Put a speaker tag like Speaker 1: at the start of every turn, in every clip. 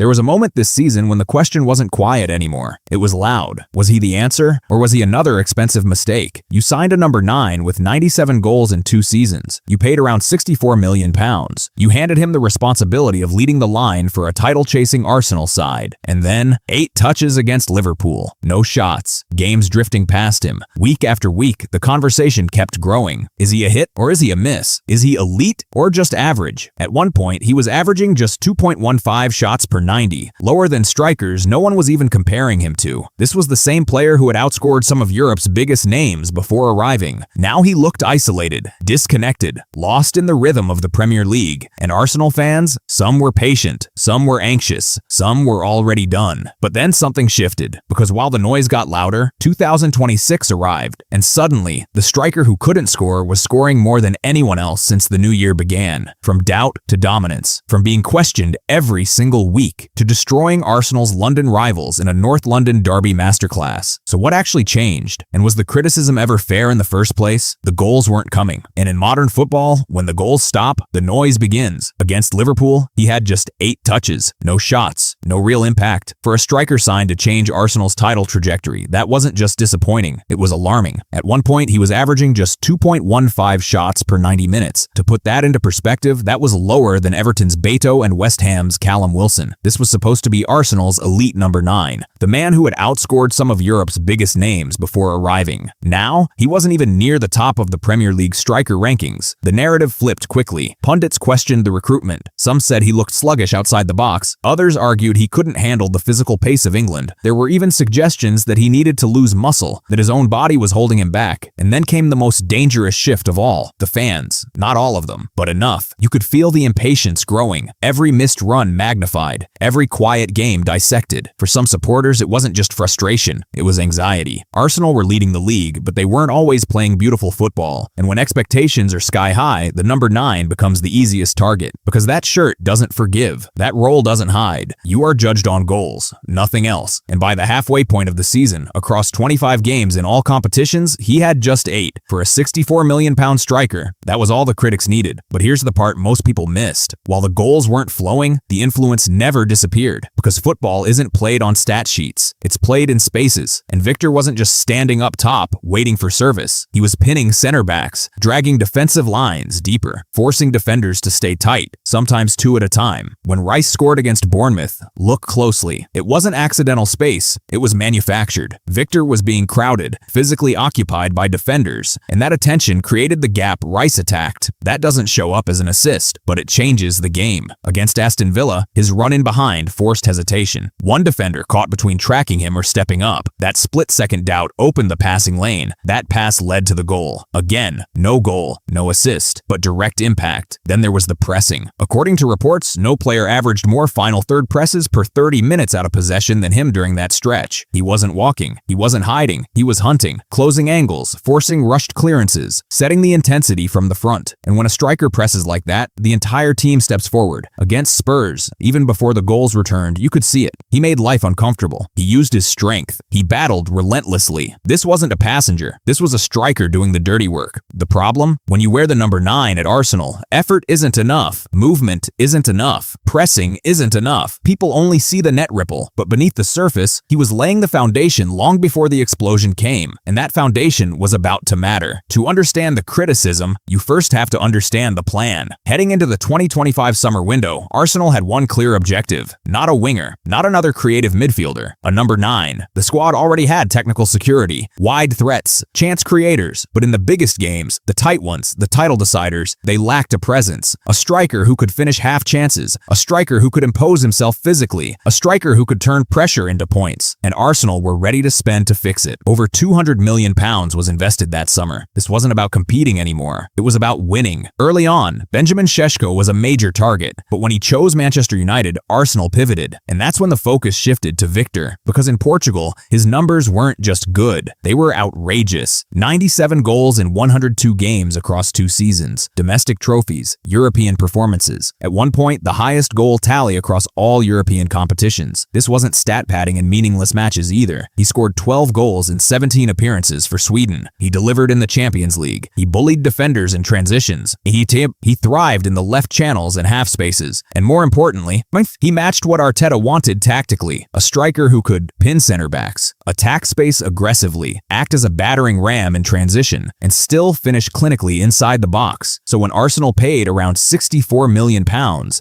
Speaker 1: There was a moment this season when the question wasn't quiet anymore. It was loud. Was he the answer, or was he another expensive mistake? You signed a number 9 with 97 goals in 2 seasons. You paid around £64 million. You handed him the responsibility of leading the line for a title-chasing Arsenal side. And then, 8 touches against Liverpool. No shots. Games drifting past him. Week after week, the conversation kept growing. Is he a hit or is he a miss? Is he elite or just average? At one point, he was averaging just 2.15 shots per 90, lower than strikers no one was even comparing him to. This was the same player who had outscored some of Europe's biggest names before arriving. Now he looked isolated, disconnected, lost in the rhythm of the Premier League. And Arsenal fans, some were patient, some were anxious, some were already done. But then something shifted, because while the noise got louder, 2026 arrived, and suddenly, the striker who couldn't score was scoring more than anyone else since the new year began. From doubt to dominance, from being questioned every single week to destroying Arsenal's London rivals in a North London derby masterclass. So what actually changed? And was the criticism ever fair in the first place? The goals weren't coming. And in modern football, when the goals stop, the noise begins. Against Liverpool, he had just 8 touches, no shots, no real impact. For a striker signed to change Arsenal's title trajectory, that wasn't just disappointing, it was alarming. At one point, he was averaging just 2.15 shots per 90 minutes. To put that into perspective, that was lower than Everton's Beto and West Ham's Callum Wilson. This was supposed to be Arsenal's elite number 9, the man who had outscored some of Europe's biggest names before arriving. Now, he wasn't even near the top of the Premier League striker rankings. The narrative flipped quickly. Pundits questioned the recruitment. Some said he looked sluggish outside the box. Others argued he couldn't handle the physical pace of England. There were even suggestions that he needed to lose muscle, that his own body was holding him back. And then came the most dangerous shift of all. The fans. Not all of them, but enough. You could feel the impatience growing. Every missed run magnified. Every quiet game dissected. For some supporters, it wasn't just frustration. It was anxiety. Arsenal were leading the league, but they weren't always playing beautiful football. And when expectations are sky high, the number 9 becomes the easiest target. Because that shirt doesn't forgive. That role doesn't hide. You are judged on goals, nothing else. And by the halfway point of the season, across 25 games in all competitions, he had just 8. For a £64 million striker, that was all the critics needed. But here's the part most people missed. While the goals weren't flowing, the influence never disappeared. Because football isn't played on stat sheets. It's played in spaces. And Viktor wasn't just standing up top, waiting for service. He was pinning center backs, dragging defensive lines deeper, forcing defenders to stay tight, sometimes 2 at a time. When Rice scored against Bournemouth, look closely. It wasn't accidental space, it was manufactured. Viktor was being crowded, physically occupied by defenders, and that attention created the gap Rice attacked. That doesn't show up as an assist, but it changes the game. Against Aston Villa, his run-in behind forced hesitation. One defender caught between tracking him or stepping up. That split-second doubt opened the passing lane. That pass led to the goal. Again, no goal, no assist, but direct impact. Then there was the pressing. According to reports, no player averaged more final third presses per 30 minutes out of possession than him during that stretch. He wasn't walking. He wasn't hiding. He was hunting, closing angles, forcing rushed clearances, setting the intensity from the front. And when a striker presses like that, the entire team steps forward. Against Spurs, even before the goals returned, you could see it. He made life uncomfortable. He used his strength. He battled relentlessly. This wasn't a passenger. This was a striker doing the dirty work. The problem? When you wear the number 9 at Arsenal, effort isn't enough. Movement isn't enough. Pressing isn't enough. People only see the net ripple, but beneath the surface, he was laying the foundation long before the explosion came, and that foundation was about to matter. To understand the criticism, you first have to understand the plan. Heading into the 2025 summer window, Arsenal had one clear objective. Not a winger, not another creative midfielder, a number 9. The squad already had technical security, wide threats, chance creators, but in the biggest games, the tight ones, the title deciders, they lacked a presence. A striker who could finish half chances, a striker who could impose himself physically, a striker who could turn pressure into points. And Arsenal were ready to spend to fix it. Over £200 million was invested that summer. This wasn't about competing anymore. It was about winning. Early on, Benjamin Šeško was a major target, but when he chose Manchester United, Arsenal pivoted. And that's when the focus shifted to Viktor. Because in Portugal, his numbers weren't just good. They were outrageous. 97 goals in 102 games across 2 seasons. Domestic trophies, European performances, appearances. At one point, the highest goal tally across all European competitions. This wasn't stat padding in meaningless matches either. He scored 12 goals in 17 appearances for Sweden. He delivered in the Champions League. He bullied defenders in transitions. He thrived in the left channels and half spaces. And more importantly, he matched what Arteta wanted tactically. A striker who could pin center backs, attack space aggressively, act as a battering ram in transition, and still finish clinically inside the box. So when Arsenal paid around £64 million,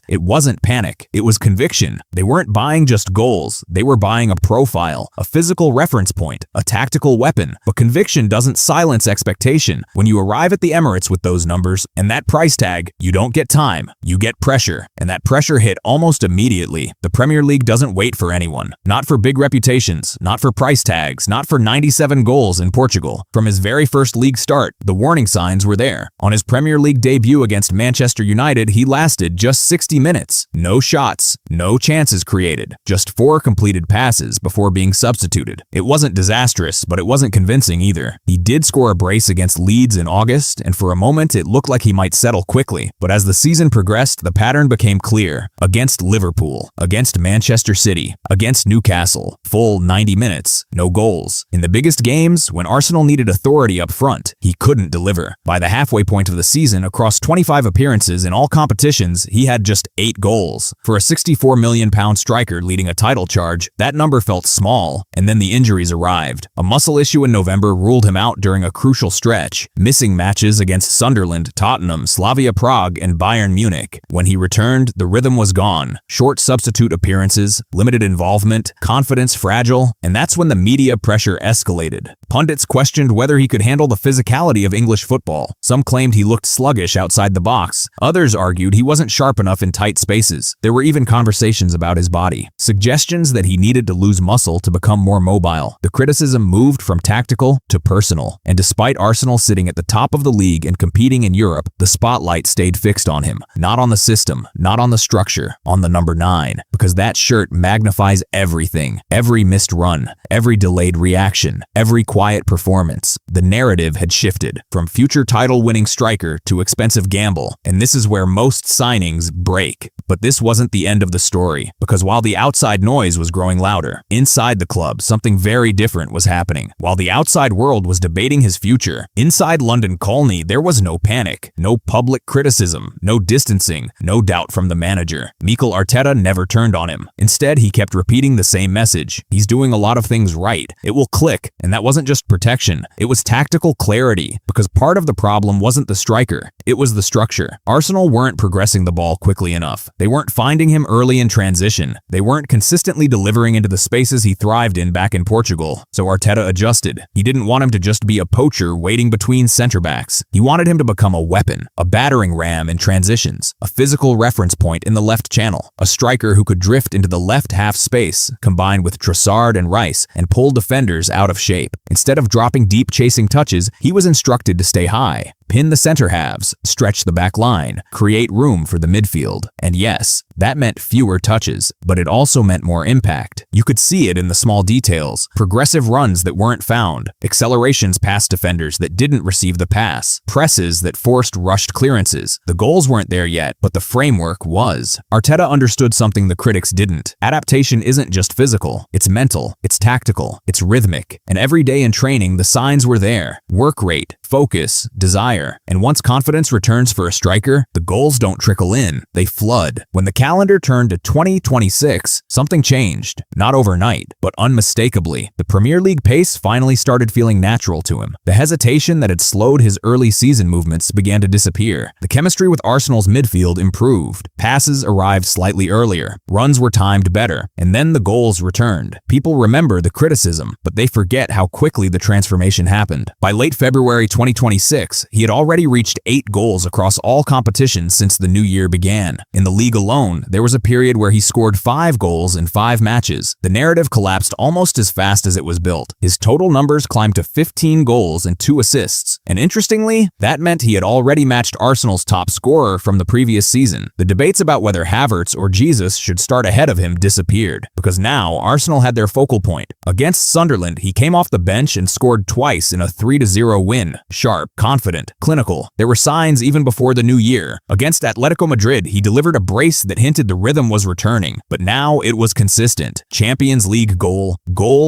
Speaker 1: it wasn't panic. It was conviction. They weren't buying just goals. They were buying a profile, a physical reference point, a tactical weapon. But conviction doesn't silence expectation. When you arrive at the Emirates with those numbers and that price tag, you don't get time, you get pressure. And that pressure hit almost immediately. The Premier League doesn't wait for anyone. Not for big reputations, not for price tags, not for 97 goals in Portugal. From his very first league start, the warning signs were there. On his Premier League debut against Manchester United, he lasted just 60 minutes. No shots, no chances created, just 4 completed passes before being substituted. It wasn't disastrous, but it wasn't convincing either. He did score a brace against Leeds in August, and for a moment it looked like he might settle quickly. But as the season progressed, the pattern became clear. Against Liverpool, against Manchester City, against Newcastle, full 90 minutes, no goals. In the biggest games, when Arsenal needed authority up front, he couldn't deliver. By the halfway point of the season, across 25 appearances in all competitions, he had just 8 goals. For a £64 million striker leading a title charge, that number felt small, and then the injuries arrived. A muscle issue in November ruled him out during a crucial stretch, missing matches against Sunderland, Tottenham, Slavia Prague, and Bayern Munich. When he returned, the rhythm was gone. Short substitute appearances, limited involvement, confidence fragile, and that's when the media pressure escalated. Pundits questioned whether he could handle the physicality of English football. Some claimed he looked sluggish outside the box. Others argued he wasn't sharp enough in tight spaces. There were even conversations about his body, suggestions that he needed to lose muscle to become more mobile. The criticism moved from tactical to personal, and despite Arsenal sitting at the top of the league and competing in Europe, the spotlight stayed fixed on him. Not on the system, not on the structure, on the number 9, because that shirt magnifies everything. Every missed run, every delayed reaction, every quiet performance. The narrative had shifted from future title-winning striker to expensive gamble, and this is where most signings break. But this wasn't the end of the story, because while the outside noise was growing louder, inside the club something very different was happening. While the outside world was debating his future, inside London Colney there was no panic, no public criticism, no distancing, no doubt from the manager. Mikel Arteta never turned on him. Instead, he kept repeating the same message. He's doing a lot of things right. It will click, and that wasn't just protection. It was tactical clarity, because part of the problem wasn't the striker, it was the structure. Arsenal weren't progressing the ball quickly enough. They weren't finding him early in transition. They weren't consistently delivering into the spaces he thrived in back in Portugal. So Arteta adjusted. He didn't want him to just be a poacher waiting between center backs. He wanted him to become a weapon, a battering ram in transitions, a physical reference point in the left channel, a striker who could drift into the left half space, combine with Trossard and Rice, and pull defenders out of shape. Instead of dropping deep chasing touches, he was instructed to stay high, pin the center halves, stretch the back line, create room for the midfield. And yes, that meant fewer touches, but it also meant more impact. You could see it in the small details: progressive runs that weren't found, accelerations past defenders that didn't receive the pass, presses that forced rushed clearances. The goals weren't there yet, but the framework was. Arteta understood something the critics didn't. Adaptation isn't just physical, it's mental, it's tactical, it's rhythmic. And every day in training, the signs were there: work rate, focus, desire. And once confidence returns for a striker, the goals don't trickle in, they flood. When the calendar turned to 2026, something changed. Not overnight, but unmistakably. The Premier League pace finally started feeling natural to him. The hesitation that had slowed his early season movements began to disappear. The chemistry with Arsenal's midfield improved. Passes arrived slightly earlier. Runs were timed better. And then the goals returned. People remember the criticism, but they forget how quickly the transformation happened. By late February 2026, he had already reached 8 goals across all competitions since the new year began. In the league alone, there was a period where he scored 5 goals in 5 matches. The narrative collapsed almost as fast as it was built. His total numbers climbed to 15 goals and 2 assists, And interestingly, that meant he had already matched Arsenal's top scorer from the previous season. The debates about whether Havertz or Jesus should start ahead of him disappeared, because now Arsenal had their focal point. Against Sunderland, he came off the bench and scored twice in a 3-0 win. Sharp, confident, clinical. There were signs even before the new year. Against Atletico Madrid, he delivered a brace that hinted the rhythm was returning, but now it was consistent. Champions League goal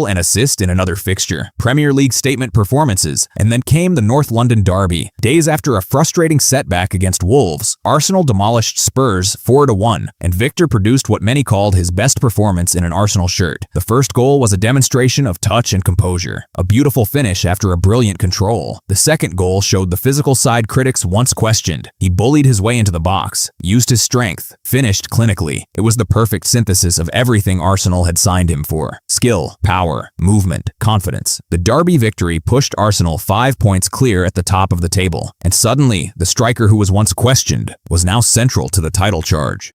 Speaker 1: and assist in another fixture. Premier League statement performances, and then came the North London derby. Days after a frustrating setback against Wolves, Arsenal demolished Spurs 4-1, and Viktor produced what many called his best performance in an Arsenal shirt. The first goal was a demonstration of touch and composure, a beautiful finish after a brilliant control. The second goal showed the physical side critics once questioned. He bullied his way into the box, used his strength, finished clinically. It was the perfect synthesis of everything Arsenal had signed him for. Skill, power, movement, confidence. The derby victory pushed Arsenal 5 points clear at the top of the table, and suddenly, the striker who was once questioned was now central to the title charge.